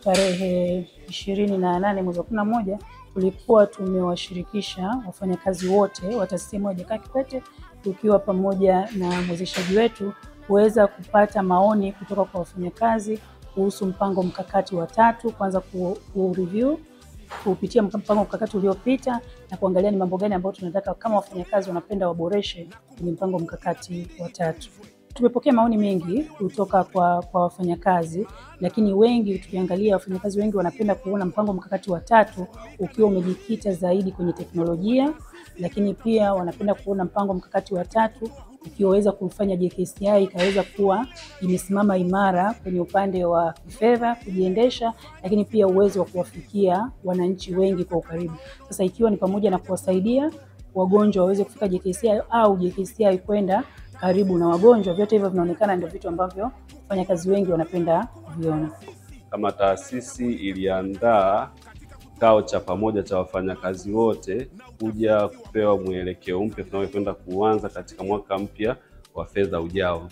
tarehe 28 mwezi wa 11 tulikuwa tumewashirikisha wafanyakazi wote wa taasisi moja Jakaya Kikwete, tukiwa pamoja na mwezeshaji wetu kuweza kupata maoni kutoka kwa wafanyakazi kuhusu mpango mkakati wa 3, kwanza ku-review kupitia mpango mkakati uliopita na kuangalia ni mambo gani ambayo tunataka kama wafanyakazi wanapenda waboreshe kwenye mpango mkakati wa 3. Tumepokea maoni mengi kutoka kwa wafanyakazi, lakini wengi tukiangalia wafanyakazi wengi wanapenda kuona mpango mkakati wa 3 ukiwa umejikita zaidi kwenye teknolojia, lakini pia wanapenda kuona mpango mkakati wa 3 ukiweza kufanya JKCI ikaweza kuwa imesimama imara kwenye upande wa fedha kujiendesha, lakini pia uwezo wa kuwafikia wananchi wengi kwa ukaribu. Sasa ikiwa ni pamoja na kuwasaidia wagonjwa waweze kufika JKCI au JKCI kwenda karibu na wagonjwa, vyote hivyo vinaonekana ndio vitu ambavyo wafanyakazi wengi wanapenda kuviona. Kama taasisi iliandaa kikao cha pamoja cha wafanyakazi wote kuja kupewa mwelekeo mpya tunaokwenda kuanza katika mwaka mpya wa fedha ujao.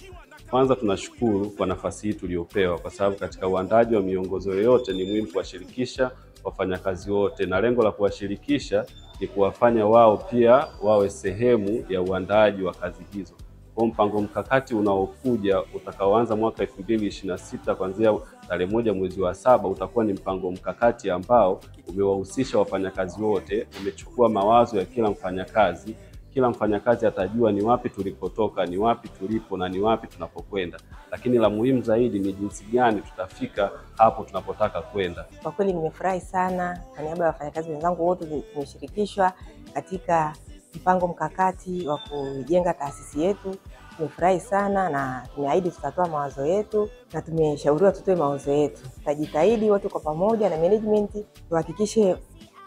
Kwanza tunashukuru kwa nafasi hii tuliyopewa, kwa sababu katika uandaji wa miongozo yote ni muhimu kuwashirikisha wafanyakazi wote, na lengo la kuwashirikisha ni kuwafanya wao pia wawe sehemu ya uandaji wa kazi hizo. Kwa mpango mkakati unaokuja utakaoanza mwaka 2026 kuanzia tarehe 1 mwezi wa 7 utakuwa ni mpango mkakati ambao umewahusisha wafanyakazi wote, umechukua mawazo ya kila mfanyakazi. Kila mfanyakazi atajua ni wapi tulipotoka, ni wapi tulipo na ni wapi tunapokwenda. Lakini la muhimu zaidi ni jinsi gani tutafika hapo tunapotaka kwenda. Kwa kweli nimefurahi sana kwa niaba ya wafanyakazi wenzangu wote tumeshirikishwa katika mpango mkakati wa kujenga taasisi yetu. Tumefurahi sana na tumeahidi tutatoa mawazo yetu na tumeshauriwa tutoe mawazo yetu. Tutajitahidi wote kwa pamoja na management tuhakikishe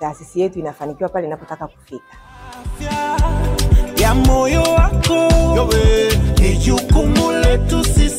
taasisi yetu inafanikiwa pale inapotaka kufika. Ya moyo wako ni jukumu letu sisi.